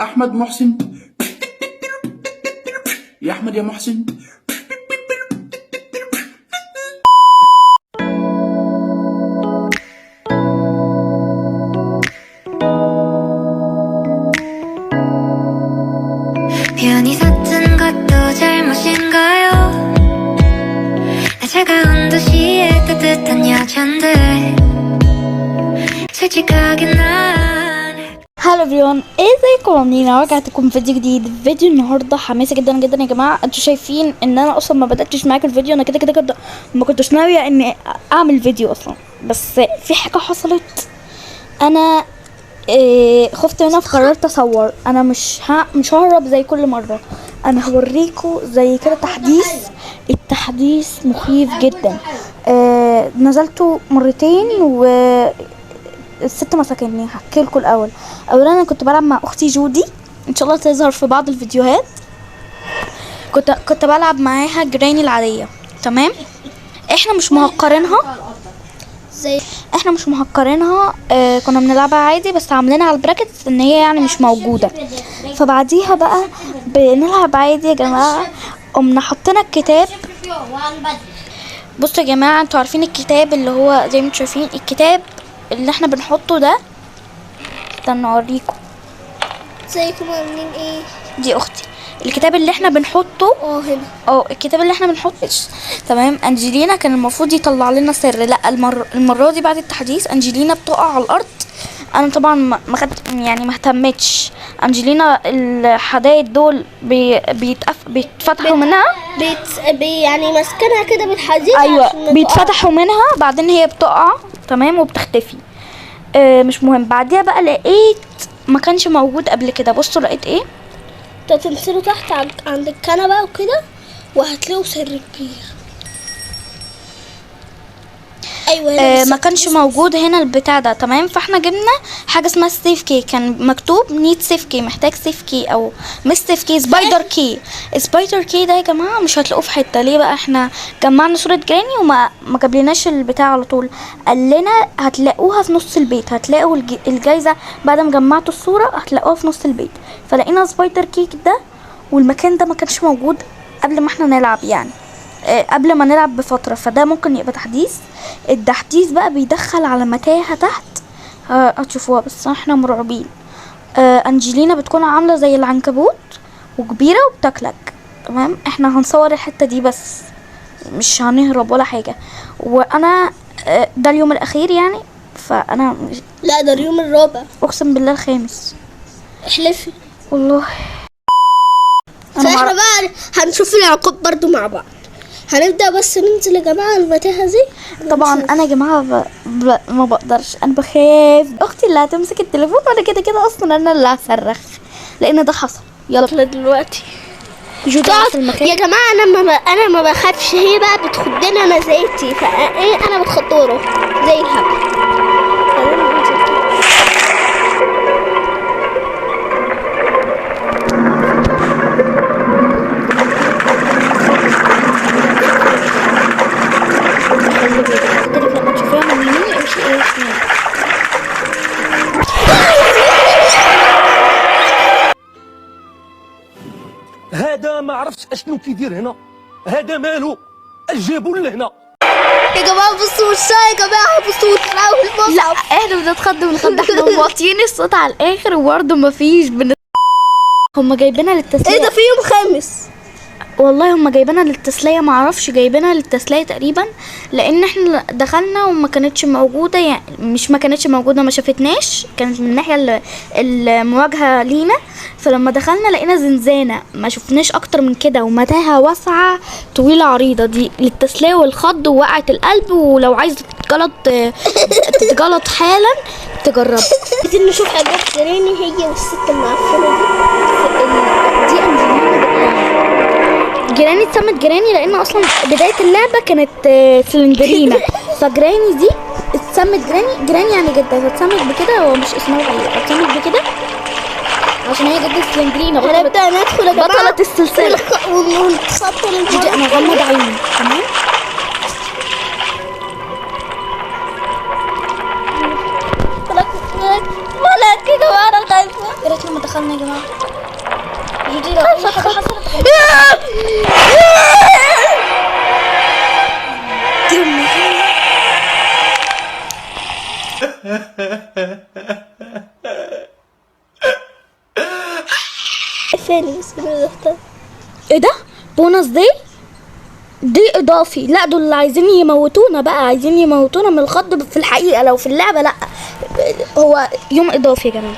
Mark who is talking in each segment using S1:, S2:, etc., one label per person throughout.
S1: احمد محسن. يا احمد يا محسن.
S2: 편히 섰던 것도 잘못인가요? 나 차가운 도시의 따뜻한 여잔데 솔직하게 난
S3: هلو everyone، ازيكم عاملين؟ رجعت لكم فيديو جديد. فيديو النهارده حماسي جدا جدا يا جماعه. انتوا شايفين ان انا اصلا ما بداتش معاكم الفيديو، انا كده ما كنتش ناويه اني اعمل فيديو اصلا، بس في حاجه حصلت انا خفت منها فقررت اصور. انا مش ههرب زي كل مره، انا هوريكم زي كده التحديث مخيف جدا. نزلته مرتين الست مسكني. هحكي لكم الاول. اولا انا كنت بلعب مع اختي جودي، ان شاء الله تظهر في بعض الفيديوهات. كنت بلعب معاها جراني العاديه، تمام. احنا مش مهكرينها كنا بنلعبها عادي، بس عاملينها على البراكتس ان هي يعني مش موجوده. فبعديها بقى بنلعب عادي يا جماعه، قمنا حطينا الكتاب. بصوا يا جماعه، انتوا عارفين الكتاب اللي هو زي ما انتوا شايفين الكتاب اللي احنا بنحطه ده. استنوا اوريكم.
S4: ازيكم عاملين ايه؟
S3: دي اختي. الكتاب اللي احنا بنحطه
S4: هنا
S3: الكتاب اللي احنا بنحطه تمام. انجلينا كان المفروض يطلع لنا سر، لا المره دي بعد التحديث انجلينا بتقع على الارض. انا طبعا ما اهتمتش. انجلينا الحدايد دول بيتفتحوا منها،
S4: يعني ماسكينها كده بالحديد.
S3: ايوه بيتفتحوا منها، بعدين هي بتقع تمام وبتختفي. مش مهم. بعديها بقى لقيت ما كانش موجود قبل كده. بصوا لقيت ايه؟
S4: تنزلوا تحت عند الكنبه وكده وهتلاقوا سر كبير. ايوه
S3: ما كانش موجود هنا البتاع ده، تمام. فاحنا جبنا حاجه اسمها السيف كي، كان مكتوب نيد سيف كي، محتاج سيف كي او مش سيف كي، سبايدر كي. سبايدر كي ده يا جماعه مش هتلاقوه في حته. ليه بقى؟ احنا جمعنا صوره جراني وما جابلناش البتاع على طول، قال لنا هتلاقوها في نص البيت، هتلاقوا الجايزه بعد ما جمعتوا الصوره هتلاقوها في نص البيت. فلقينا سبايدر كي ده، والمكان ده ما كانش موجود قبل ما احنا نلعب، يعني قبل ما نلعب بفترة. فده ممكن يبقى تحديث. التحديث بقى بيدخل على متاهة تحت هتشوفوها، بس احنا مرعوبين. انجلينا بتكون عاملة زي العنكبوت وكبيرة وبتاكلك، تمام. احنا هنصور الحتة دي بس مش هنهرب ولا حاجة. وانا ده اليوم الاخير يعني، فانا
S4: لا ده اليوم الرابع،
S3: اقسم بالله الخامس.
S4: احلفي
S3: والله.
S4: فاحنا بقى هنشوف العقاب برضو مع بعض. هنبدأ بس ننزل يا جماعة المتاهة دي.
S3: طبعا انا يا جماعه ما بقدرش، انا بخاف. اختي اللي هتمسك التليفون وانا كده اصلا انا اللي هصرخ، لان ده حصل. يلا
S4: دلوقتي
S3: جودي في المكان
S4: يا جماعة. انا ما بخافش، هي بقى بتخدني انا زيتي، فايه انا بتخطوره زي الهبل.
S5: هذا ما عرفتش اشنو كيدير هنا، هذا مالو جابوا لهنا.
S4: يا جماعة بصوا وشها، يا جماعة بصوا وشها والمصحف.
S3: لا احنا بنتخض احنا موطيين الصوت على الاخر وبرضه مفيش هما جايبينها للتسلية.
S4: ايه ده؟ في يوم خامس
S3: والله هما جايبينها للتسلية، معرفش جايبينها للتسلية تقريبا، لان احنا دخلنا وما كانتش موجودة. يعني مش ما كانتش موجودة، ما شافتناش، كانت من الناحية المواجهة لينا. فلما دخلنا لقينا زنزانة، ما شفناش اكتر من كده، ومتاهة واسعة طويلة عريضة. دي للتسلية والخض ووقعت القلب، ولو عايز تتجلط حالا تجرب.
S4: عايزين نشوف حاجات جراني هي والست المعفنة
S3: دي انجلينا جراني اتسمت جراني لان اصلا بدايه اللعبه كانت سلندرينا، فجراني دي اتسمت جراني يعني جدا، فاتسمت بكده. هو مش اسمها حقيقي، اتسمت بكده عشان هي جد سلندرينا.
S4: هنبدا ندخل يا جماعه
S3: بطلت السلسله
S4: ونتسطل.
S3: انا غمض عيني، تمام.
S4: مالك يا جماعه؟ انا خايفه.
S3: يا ريت لما دخلنا يا جماعه. جودي لو اي حاجه حصلت
S4: ثاني
S3: ايه ده؟ بونص دي اضافي. لا دول اللي عايزين يموتونا بقى، عايزين يموتونا من الخض في الحقيقه. لو في اللعبه لا، هو يوم اضافي يا جماعه.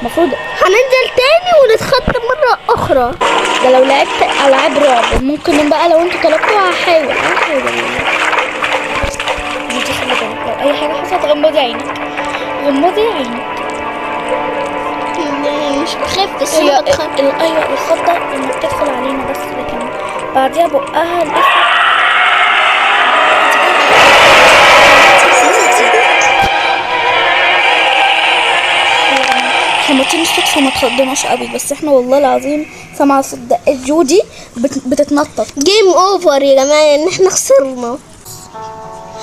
S3: المفروض
S4: هننزل تاني ونتخطى مرة أخرى.
S3: ده لو لعبت العاب رعب ممكن بقى، لو انتوا طلبتوا هحاول دي خلي بالك لو اي حاجه حصلت غمضي عينك، غمضي عينك.
S4: مش بخاف بس
S3: هي
S4: أنا بتخاف.
S3: ايوه الخضه لما بتدخل علينا بس، لكن بعديها بقها احنا ماتين الصدفة ما تخضناش قوي، بس احنا والله العظيم سامعة صوت دقات جودي بتتنطط.
S4: جيم اوفر يا جماعة ان احنا خسرنا.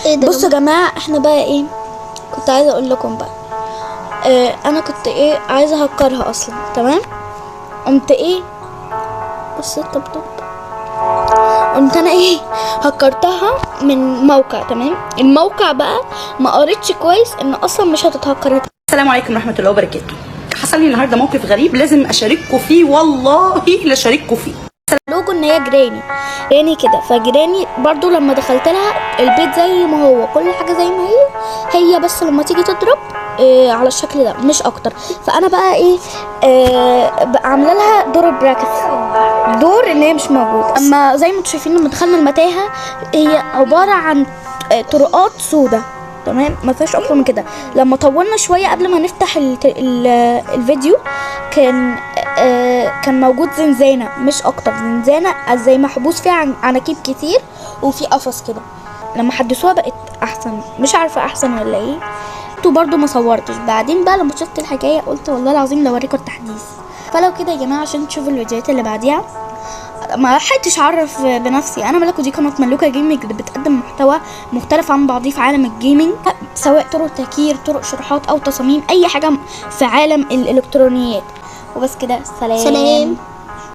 S4: ايه ده؟
S3: بصوا يا جماعة احنا بقى ايه، كنت عايزة اقول لكم بقى انا كنت ايه عايزة هكرها اصلا، تمام؟ قمت ايه بص الطبطب، قمت انا ايه هكرتها من موقع، تمام؟ الموقع بقى ما قريتش كويس ان اصلا مش هتتهكر.
S6: السلام عليكم ورحمة الله وبركاته. حصل لي النهارده موقف غريب لازم اشارككم فيه، والله لا اشارككم فيه.
S3: لوجو ان هي جراني كده، فجراني برضو لما دخلت لها البيت زي ما هو، كل حاجه زي ما هي بس لما تيجي تضرب على الشكل ده مش اكتر. فانا بقى ايه عامله لها دور البراكتس، دور ان هي مش موجود. اما زي ما انتم شايفين لما دخلنا المتاهه هي عباره عن طرقات سودة، تمام؟ ما فيهاش اكتر من كده. لما طولنا شويه قبل ما نفتح الفيديو كان موجود زنزانه مش اكتر، زنزانه زي محبوس فيها عناكيب كتير وفي قفص كده. لما حدثوها بقت احسن، مش عارفه احسن ولا ايه. انتوا برضو ما صورتش. بعدين بقى لما شفت الحكايه قلت والله العظيم لو اوريكم التحديث. فلو كده يا جماعه عشان تشوفوا الفيديوهات اللي بعديها، ما لحقتش اعرف بنفسي. انا ملكو، دي قناه ملوكه جيمنج بتقدم محتوى مختلف عن بعضيه في عالم الجيمنج، سواء طرق تهكير، طرق شروحات او تصاميم، اي حاجه في عالم الالكترونيات. وبس كده، سلام.